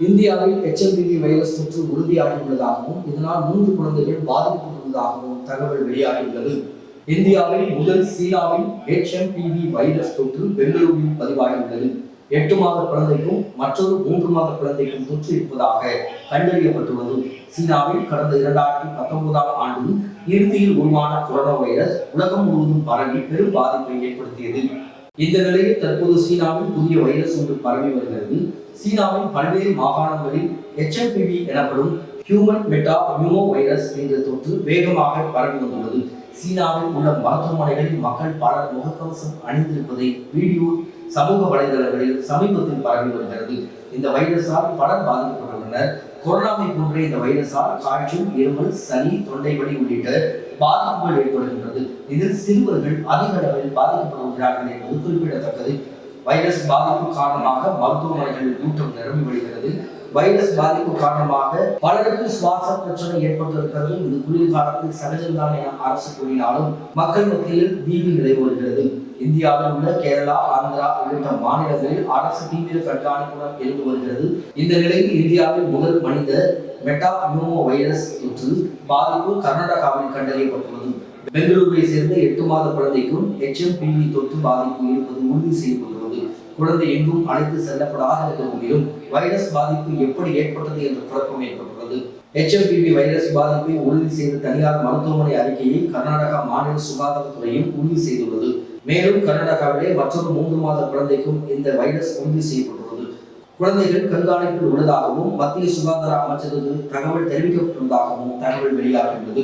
இந்தியாவில் HMPV virus தொற்று உறுதியாகியுள்ளதாகவும் இதனால் 3 குழந்தைகள் பாதிக்கப்பட்டுள்ளதாகவும் தகவல் வெளியாகியுள்ளது. இந்தியாவில் முதல் சீனாவின் HMPV வைரஸ் தொற்று பெங்களூரில் பதிவாகியுள்ளது. 8 மாத குழந்தைக்கும் மற்றொரு 3 மாத குழந்தைக்கும் தொற்று இருப்பதாக கண்டறியப்பட்டுள்ளது. சீனாவில் கடந்த 2019ஆம் ஆண்டு இறுதியில் உருவான கொரோனா வைரஸ் உலகம் முழுவதும் பரவி பெரும் பாதிப்பை ஏற்படுத்தியது. இந்த நிலையில் தற்போது சீனாவில் புதிய வைரஸ் ஒன்று பரவி வருகிறது. சீனாவின் பல்வேறு மாகாணங்களில் HMPV எனப்படும் ஹியூமன் மெட்டா நியூமோ வைரஸ் என்ற தொற்று வேகமாக பரவி வந்துள்ளது. சீனாவில் உள்ள மருத்துவமனைகளில் மக்கள் பலர் முகக்கவசம் அணிந்திருப்பதை வீடியோ சமூக வலைதளங்களில் சமீபத்தில் பரவி வருகிறது. இந்த வைரஸால் பலர் பாதிக்கப்பட்டுள்ளனர். கொரோனாவை போன்ற இந்த வைரஸால் காய்ச்சல், இருமல், சளி, தொண்டை வலி உள்ளிட்ட பாதிப்புகள் ஏற்படுகின்றது. இதில் சிறுவர்கள் அதிக அளவில் பாதிக்கப்படுகிறார்கள் என்பது குறிப்பிடத்தக்கது. வைரஸ் பாதிப்பு காரணமாக மருத்துவமனைகளில் கூட்டம் நிரம்பி வருகிறது. வைரஸ் பாதிப்பு காரணமாக பலருக்கு சுவாச பிரச்சனை ஏற்பட்டிருக்கிறது. இது குளிர்காலத்தில் சகஜம்தான் என அரசு கூறினாலும் மக்கள் மத்தியில் பீதி நிலவி வருகிறது. இந்தியாவில் உள்ள கேரளா, ஆந்திரா உள்ளிட்ட மாநிலங்களில் அரசு தீவிர கண்காணிப்புடன் இருந்து வருகிறது. இந்த நிலையில் இந்தியாவில் முதல் மனித மெட்டா நியூமோ வைரஸ் தொற்று பாதிப்பு கர்நாடகாவில் கண்டறியப்பட்டுள்ளது. பெங்களூருவை சேர்ந்த 8 மாத குழந்தைக்கும் HMPV தொற்று பாதிப்பு இருப்பது உறுதி செய்யப்பட்டுள்ளது. குழந்தை எங்கும் அழைத்து செல்லப்படாத இருந்த போதிலும் வைரஸ் பாதிப்பு எப்படி ஏற்பட்டது என்ற குழப்பம் ஏற்பட்டுள்ளது. HMPV வைரஸ் பாதிப்பை உறுதி செய்த தனியார் மருத்துவமனை அறிக்கையை கர்நாடகா மாநில சுகாதாரத்துறையும் உறுதி செய்துள்ளது. மேலும் கர்நாடகாவிலே மற்றொரு 3 மாத குழந்தைக்கும் இந்த வைரஸ் உறுதி செய்யப்பட்டுள்ளது. குழந்தைகள் கண்காணிப்பில் உள்ளதாகவும் மத்திய சுகாதார அமைச்சருக்கு தகவல் தெரிவிக்கப்பட்டுள்ளதாகவும் தகவல் வெளியாகியுள்ளது.